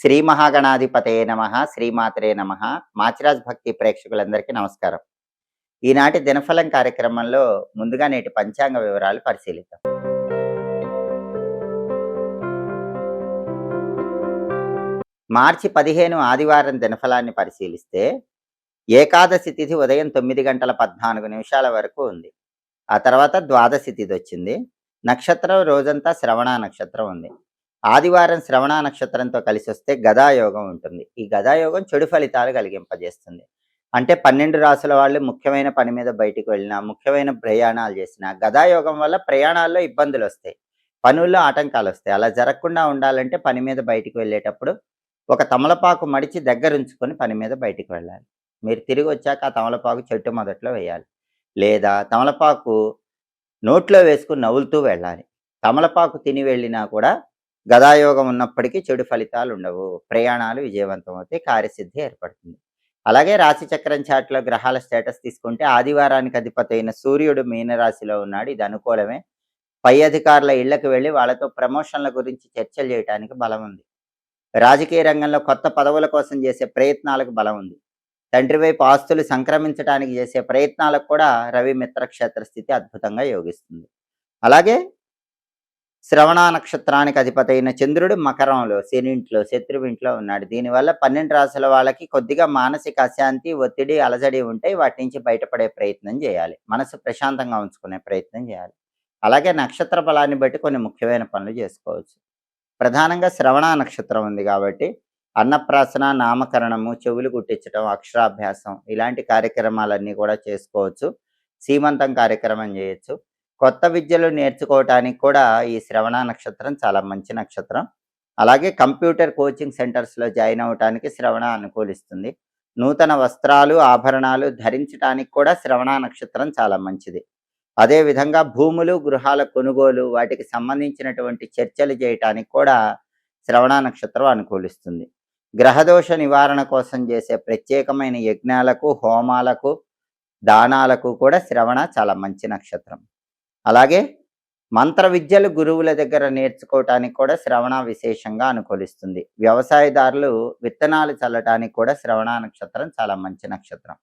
శ్రీ మహాగణాధిపతయే నమః శ్రీమాత్రే నమః. మాచిరాజ్ భక్తి ప్రేక్షకులందరికీ నమస్కారం. ఈనాటి దినఫలం కార్యక్రమంలో ముందుగా నేటి పంచాంగ వివరాలు పరిశీలిద్దాం. మార్చి 15 ఆదివారం దినఫలాన్ని పరిశీలిస్తే ఏకాదశి తిథి ఉదయం 9 గంటల 14 నిమిషాల వరకు ఉంది. ఆ తర్వాత ద్వాదశి తిథి వచ్చింది. నక్షత్రం రోజంతా శ్రవణ నక్షత్రం ఉంది. ఆదివారం శ్రవణ నక్షత్రంతో కలిసి వస్తే గదాయోగం ఉంటుంది. ఈ గదాయోగం చెడు ఫలితాలు కలిగింపజేస్తుంది. అంటే 12 రాసుల వాళ్ళు ముఖ్యమైన పని మీద బయటికి వెళ్ళినా, ముఖ్యమైన ప్రయాణాలు చేసినా గదాయోగం వల్ల ప్రయాణాల్లో ఇబ్బందులు వస్తాయి, పనుల్లో ఆటంకాలు వస్తాయి. అలా జరగకుండా ఉండాలంటే పని మీద బయటికి వెళ్ళేటప్పుడు ఒక తమలపాకు మడిచి దగ్గరుంచుకొని పని మీద బయటికి వెళ్ళాలి. మీరు తిరిగి వచ్చాక ఆ తమలపాకు చెట్టు మొదట్లో వేయాలి, లేదా తమలపాకు నోట్లో వేసుకుని నవ్వులుతూ వెళ్ళాలి. తమలపాకు తిని వెళ్ళినా కూడా గదాయోగం ఉన్నప్పటికీ చెడు ఫలితాలు ఉండవు, ప్రయాణాలు విజయవంతం అవుతాయి, కార్యసిద్ధి ఏర్పడుతుంది. అలాగే రాశి చక్రం చాట్లో గ్రహాల స్టేటస్ తీసుకుంటే ఆదివారానికి అధిపతి అయిన సూర్యుడు మీనరాశిలో ఉన్నాడు. ఇది అనుకూలమే. పై అధికారుల ఇళ్లకు వెళ్ళి వాళ్ళతో ప్రమోషన్ల గురించి చర్చలు చేయడానికి బలం ఉంది. రాజకీయ రంగంలో కొత్త పదవుల కోసం చేసే ప్రయత్నాలకు బలం ఉంది. తండ్రి వైపు ఆస్తులు సంక్రమించడానికి చేసే ప్రయత్నాలకు కూడా రవి మిత్రక్షేత్ర స్థితి అద్భుతంగా యోగిస్తుంది. అలాగే శ్రవణ నక్షత్రానికి అధిపతి అయిన చంద్రుడు మకరంలో, శనింట్లో, శత్రువింట్లో ఉన్నాడు. దీనివల్ల 12 రాసుల వాళ్ళకి కొద్దిగా మానసిక అశాంతి, ఒత్తిడి, అలజడి ఉంటాయి. వాటి నుంచి బయటపడే ప్రయత్నం చేయాలి. మనసు ప్రశాంతంగా ఉంచుకునే ప్రయత్నం చేయాలి. అలాగే నక్షత్ర బలాన్ని బట్టి కొన్ని ముఖ్యమైన పనులు చేసుకోవచ్చు. ప్రధానంగా శ్రవణ నక్షత్రం ఉంది కాబట్టి అన్నప్రాసన, నామకరణము, చెవులు కుట్టించడం, అక్షరాభ్యాసం ఇలాంటి కార్యక్రమాలన్నీ కూడా చేసుకోవచ్చు. సీమంతం కార్యక్రమం చేయొచ్చు. కొత్త విద్యలు నేర్చుకోవటానికి కూడా ఈ శ్రవణ నక్షత్రం చాలా మంచి నక్షత్రం. అలాగే కంప్యూటర్ కోచింగ్ సెంటర్స్లో జాయిన్ అవ్వటానికి శ్రవణ అనుకూలిస్తుంది. నూతన వస్త్రాలు, ఆభరణాలు ధరించడానికి కూడా శ్రవణ నక్షత్రం చాలా మంచిది. అదేవిధంగా భూములు, గృహాల కొనుగోలు, వాటికి సంబంధించినటువంటి చర్చలు చేయటానికి కూడా శ్రవణ నక్షత్రం అనుకూలిస్తుంది. గ్రహదోష నివారణ కోసం చేసే ప్రత్యేకమైన యజ్ఞాలకు, హోమాలకు, దానాలకు కూడా శ్రవణ చాలా మంచి నక్షత్రం. అలాగే మంత్ర విద్యలు గురువుల దగ్గర నేర్చుకోవటానికి కూడా శ్రవణ విశేషంగా అనుకూలిస్తుంది. వ్యవసాయదారులు విత్తనాలు చల్లటానికి కూడా శ్రవణ నక్షత్రం చాలా మంచి నక్షత్రం.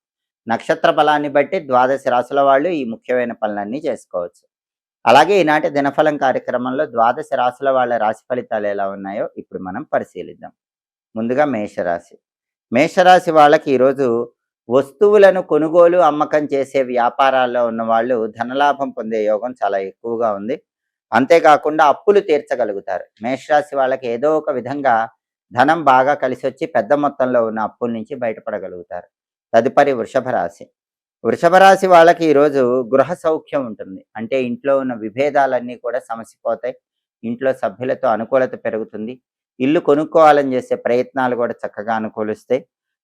నక్షత్ర బలాన్ని బట్టి ద్వాదశ రాశుల వాళ్ళు ఈ ముఖ్యమైన పనులన్నీ చేసుకోవచ్చు. అలాగే ఈనాటి దినఫలం కార్యక్రమంలో ద్వాదశ రాశుల వాళ్ళ రాశి ఫలితాలు ఎలా ఉన్నాయో ఇప్పుడు మనం పరిశీలిద్దాం. ముందుగా మేషరాశి. మేషరాశి వాళ్ళకి ఈరోజు వస్తువులను కొనుగోలు, అమ్మకం చేసే వ్యాపారాల్లో ఉన్న వాళ్ళు ధనలాభం పొందే యోగం చాలా ఎక్కువగా ఉంది. అంతేకాకుండా అప్పులు తీర్చగలుగుతారు. మేషరాశి వాళ్ళకి ఏదో ఒక విధంగా ధనం బాగా కలిసి వచ్చి పెద్ద మొత్తంలో ఉన్న అప్పుల నుంచి బయటపడగలుగుతారు. తదుపరి వృషభ రాశి. వృషభ రాశి వాళ్ళకి ఈరోజు గృహ సౌఖ్యం ఉంటుంది. అంటే ఇంట్లో ఉన్న విభేదాలన్నీ కూడా సమసిపోతాయి. ఇంట్లో సభ్యులతో అనుకూలత పెరుగుతుంది. ఇల్లు కొనుక్కోవాలని చేసే ప్రయత్నాలు కూడా చక్కగా అనుకూలిస్తాయి.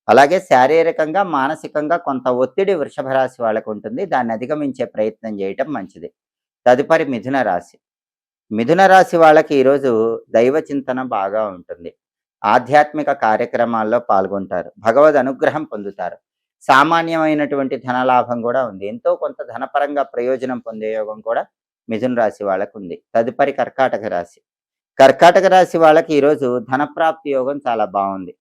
అలాగే శారీరకంగా, మానసికంగా కొంత ఒత్తిడి వృషభ రాశి వాళ్ళకు ఉంటుంది. దాన్ని అధిగమించే ప్రయత్నం చేయటం మంచిది. తదుపరి మిథున రాశి. మిథున రాశి వాళ్ళకి ఈరోజు దైవ చింతన బాగా ఉంటుంది. ఆధ్యాత్మిక కార్యక్రమాల్లో పాల్గొంటారు. భగవద్ అనుగ్రహం పొందుతారు. సామాన్యమైనటువంటి ధనలాభం కూడా ఉంది. ఎంతో కొంత ధనపరంగా ప్రయోజనం పొందే యోగం కూడా మిథున రాశి వాళ్ళకు ఉంది. తదుపరి కర్కాటక రాశి. కర్కాటక రాశి వాళ్ళకి ఈరోజు ధనప్రాప్తి యోగం చాలా బాగుంది.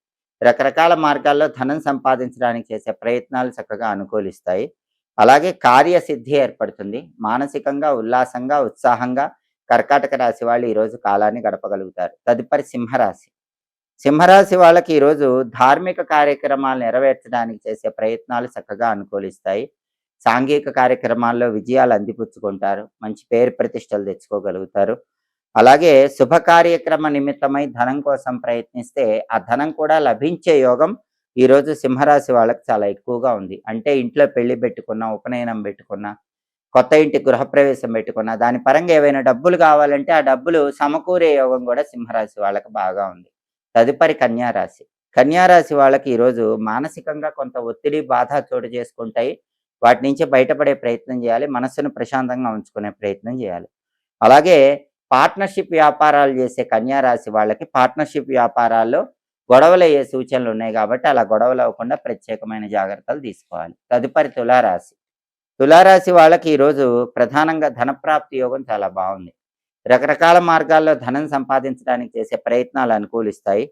రకరకాల మార్గాల్లో ధనం సంపాదించడానికి చేసే ప్రయత్నాలు చక్కగా అనుకూలిస్తాయి. అలాగే కార్యసిద్ధి ఏర్పడుతుంది. మానసికంగా, ఉల్లాసంగా, ఉత్సాహంగా కర్కాటక రాశి వాళ్ళు ఈరోజు కాలాన్ని గడపగలుగుతారు. తదుపరి సింహరాశి. సింహరాశి వాళ్ళకి ఈరోజు ధార్మిక కార్యక్రమాలు నెరవేర్చడానికి చేసే ప్రయత్నాలు చక్కగా అనుకూలిస్తాయి. సాంఘిక కార్యక్రమాల్లో విజయాలు అందిపుచ్చుకుంటారు. మంచి పేరు ప్రతిష్టలు తెచ్చుకోగలుగుతారు. అలాగే శుభ కార్యక్రమ నిమిత్తమై ధనం కోసం ప్రయత్నిస్తే ఆ ధనం కూడా లభించే యోగం ఈరోజు సింహరాశి వాళ్ళకి చాలా ఎక్కువగా ఉంది. అంటే ఇంట్లో పెళ్లి పెట్టుకున్నా, ఉపనయనం పెట్టుకున్నా, కొత్త ఇంటి గృహప్రవేశం పెట్టుకున్నా, దాని పరంగా ఏవైనా డబ్బులు కావాలంటే ఆ డబ్బులు సమకూరే యోగం కూడా సింహరాశి వాళ్ళకి బాగా ఉంది. తదుపరి కన్యారాశి. కన్యారాశి వాళ్ళకి ఈరోజు మానసికంగా కొంత ఒత్తిడి, బాధ చోటు చేసుకుంటాయి. వాటి నుంచి బయటపడే ప్రయత్నం చేయాలి. మనస్సును ప్రశాంతంగా ఉంచుకునే ప్రయత్నం చేయాలి. అలాగే పార్ట్నర్షిప్ వ్యాపారాలు చేసే కన్యారాశి వాళ్ళకి పార్ట్నర్షిప్ వ్యాపారాల్లో గొడవలు అయ్యే సూచనలు ఉన్నాయి కాబట్టి అలా గొడవలు అవ్వకుండా ప్రత్యేకమైన జాగ్రత్తలు తీసుకోవాలి. తదుపరి తులారాశి. తులారాశి వాళ్ళకి ఈరోజు ప్రధానంగా ధనప్రాప్తి యోగం చాలా బాగుంది. రకరకాల మార్గాల్లో ధనం సంపాదించడానికి చేసే ప్రయత్నాలు అనుకూలిస్తాయి.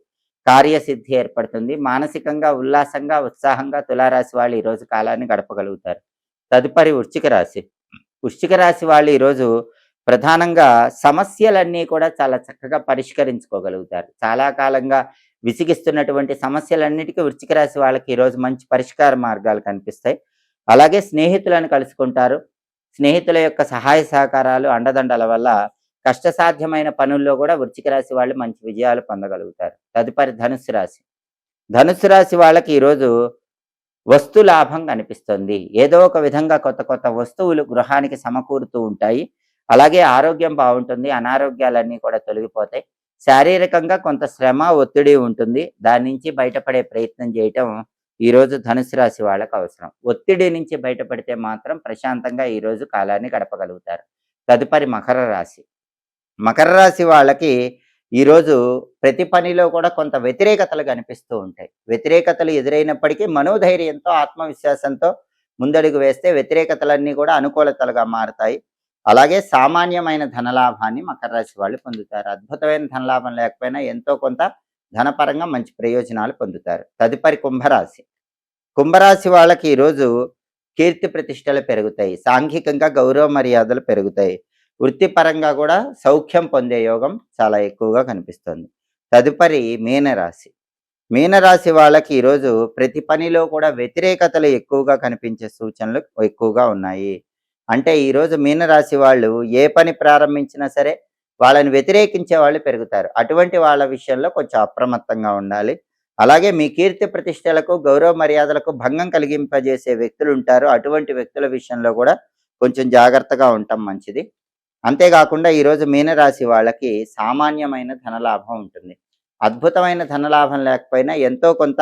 కార్యసిద్ధి ఏర్పడుతుంది. మానసికంగా ఉల్లాసంగా, ఉత్సాహంగా తులారాశి వాళ్ళు ఈరోజు కాలాన్ని గడపగలుగుతారు. తదుపరి వృశ్చిక రాశి. వృశ్చిక రాశి వాళ్ళు ఈరోజు ప్రధానంగా సమస్యలన్నీ కూడా చాలా చక్కగా పరిష్కరించుకోగలుగుతారు. చాలా కాలంగా విసిగిస్తున్నటువంటి సమస్యలన్నిటికీ వృశ్చిక రాశి వాళ్ళకి ఈరోజు మంచి పరిష్కార మార్గాలు కనిపిస్తాయి. అలాగే స్నేహితులను కలుసుకుంటారు. స్నేహితుల యొక్క సహాయ సహకారాలు, అండదండల వల్ల కష్టసాధ్యమైన పనుల్లో కూడా వృశ్చిక రాశి వాళ్ళు మంచి విజయాలు పొందగలుగుతారు. తదుపరి ధనుస్సు రాశి. ధనుస్సు రాశి వాళ్ళకి ఈరోజు వస్తు లాభం కనిపిస్తుంది. ఏదో ఒక విధంగా కొత్త కొత్త వస్తువులు గృహానికి సమకూరుతూ ఉంటాయి. అలాగే ఆరోగ్యం బాగుంటుంది. అనారోగ్యాలన్నీ కూడా తొలగిపోతాయి. శారీరకంగా కొంత శ్రమ, ఒత్తిడి ఉంటుంది. దాని నుంచి బయటపడే ప్రయత్నం చేయటం ఈరోజు ధనుసు రాశి వాళ్ళకి అవసరం. ఒత్తిడి నుంచి బయటపడితే మాత్రం ప్రశాంతంగా ఈరోజు కాలాన్ని గడపగలుగుతారు. తదుపరి మకర రాశి. మకర రాశి వాళ్ళకి ఈరోజు ప్రతి పనిలో కూడా కొంత వ్యతిరేకతలు కనిపిస్తూ ఉంటాయి. వ్యతిరేకతలు ఎదురైనప్పటికీ మనోధైర్యంతో, ఆత్మవిశ్వాసంతో ముందడుగు వేస్తే వ్యతిరేకతలన్నీ కూడా అనుకూలతలుగా మారతాయి. అలాగే సామాన్యమైన ధనలాభాన్ని మకర రాశి వాళ్ళు పొందుతారు. అద్భుతమైన ధనలాభం లేకపోయినా ఎంతో కొంత ధనపరంగా మంచి ప్రయోజనాలు పొందుతారు. తదుపరి కుంభరాశి. కుంభరాశి వాళ్ళకి ఈరోజు కీర్తి ప్రతిష్టలు పెరుగుతాయి. సాంఘికంగా గౌరవ మర్యాదలు పెరుగుతాయి. వృత్తిపరంగా కూడా సౌఖ్యం పొందే యోగం చాలా ఎక్కువగా కనిపిస్తుంది. తదుపరి మీనరాశి. మీనరాశి వాళ్ళకి ఈరోజు ప్రతి పనిలో కూడా వ్యతిరేకతలు ఎక్కువగా కనిపించే సూచనలు ఎక్కువగా ఉన్నాయి. అంటే ఈరోజు మీనరాశి వాళ్ళు ఏ పని ప్రారంభించినా సరే వాళ్ళని వ్యతిరేకించే వాళ్ళు పెరుగుతారు. అటువంటి వాళ్ళ విషయంలో కొంచెం అప్రమత్తంగా ఉండాలి. అలాగే మీ కీర్తి ప్రతిష్టలకు, గౌరవ మర్యాదలకు భంగం కలిగింపజేసే వ్యక్తులు ఉంటారు. అటువంటి వ్యక్తుల విషయంలో కూడా కొంచెం జాగ్రత్తగా ఉండటం మంచిది. అంతేకాకుండా ఈరోజు మీనరాశి వాళ్ళకి సామాన్యమైన ధనలాభం ఉంటుంది. అద్భుతమైన ధనలాభం లేకపోయినా ఎంతో కొంత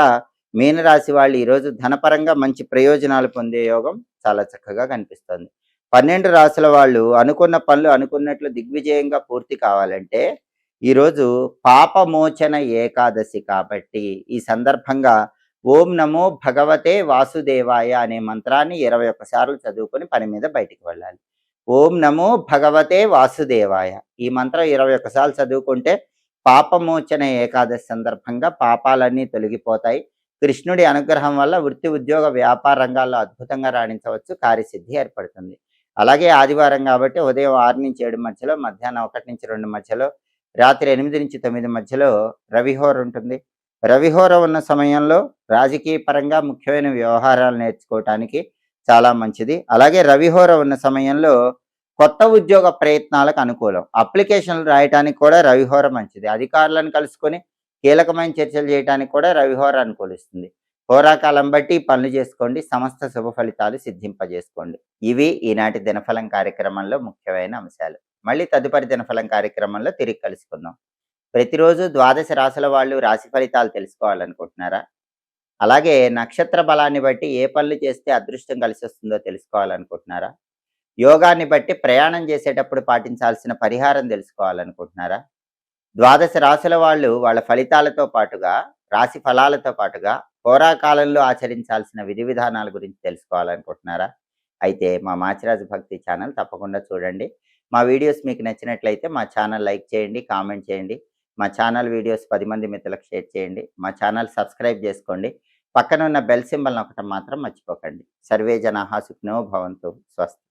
మీనరాశి వాళ్ళు ఈరోజు ధనపరంగా మంచి ప్రయోజనాలు పొందే యోగం చాలా చక్కగా కనిపిస్తుంది. 12 రాశుల వాళ్ళు అనుకున్న పనులు అనుకున్నట్లు దిగ్విజయంగా పూర్తి కావాలంటే ఈరోజు పాపమోచన ఏకాదశి కాబట్టి ఈ సందర్భంగా ఓం నమో భగవతే వాసుదేవాయ అనే మంత్రాన్ని 21 సార్లు చదువుకొని పని మీద బయటికి వెళ్ళాలి. ఓం నమో భగవతే వాసుదేవాయ ఈ మంత్రం 21 సార్లు చదువుకుంటే పాపమోచన ఏకాదశి సందర్భంగా పాపాలన్నీ తొలగిపోతాయి. కృష్ణుడి అనుగ్రహం వల్ల వృత్తి, ఉద్యోగ, వ్యాపార రంగాల్లో అద్భుతంగా రాణించవచ్చు. కార్యసిద్ధి ఏర్పడుతుంది. అలాగే ఆదివారం కాబట్టి ఉదయం 6 నుంచి 7 మధ్యలో, మధ్యాహ్నం 1 నుంచి 2 మధ్యలో, రాత్రి 8 నుంచి 9 మధ్యలో రవిహోర ఉంటుంది. రవిహోర ఉన్న సమయంలో రాజకీయ పరంగా ముఖ్యమైన వ్యవహారాలు నేర్చుకోవటానికి చాలా మంచిది. అలాగే రవిహోర ఉన్న సమయంలో కొత్త ఉద్యోగ ప్రయత్నాలకు అనుకూలం. అప్లికేషన్లు రాయటానికి కూడా రవిహోర మంచిది. అధికారులను కలుసుకొని కీలకమైన చర్చలు చేయడానికి కూడా రవిహోర అనుకూలిస్తుంది. హోరాకాలం బట్టి పనులు చేసుకోండి. సమస్త శుభ ఫలితాలు సిద్ధింపజేసుకోండి. ఇవి ఈనాటి దినఫలం కార్యక్రమంలో ముఖ్యమైన అంశాలు. మళ్ళీ తదుపరి దినఫలం కార్యక్రమంలో తిరిగి కలుసుకుందాం. ప్రతిరోజు 12 రాశుల వాళ్ళు రాశి ఫలితాలు తెలుసుకోవాలనుకుంటున్నారా? అలాగే నక్షత్ర బలాన్ని బట్టి ఏ పనులు చేస్తే అదృష్టం కలిసి వస్తుందో తెలుసుకోవాలనుకుంటున్నారా? యోగాన్ని బట్టి ప్రయాణం చేసేటప్పుడు పాటించాల్సిన పరిహారం తెలుసుకోవాలనుకుంటున్నారా? 12 రాశుల వాళ్ళు వాళ్ళ ఫలితాలతో పాటుగా, రాశి ఫలాలతో పాటుగా హోరాకాలంలో ఆచరించాల్సిన విధి విధానాల గురించి తెలుసుకోవాలనుకుంటున్నారా? అయితే మా మాచిరాజు భక్తి ఛానల్ తప్పకుండా చూడండి. మా వీడియోస్ మీకు నచ్చినట్లయితే మా ఛానల్ లైక్ చేయండి, కామెంట్ చేయండి. మా ఛానల్ వీడియోస్ 10 మంది మిత్రులకు షేర్ చేయండి. మా ఛానల్ సబ్స్క్రైబ్ చేసుకోండి. పక్కన ఉన్న బెల్ సింబల్ నొక్కటం మాత్రం మర్చిపోకండి. సర్వే జనాః సుఖినో భవంతు. స్వస్తి.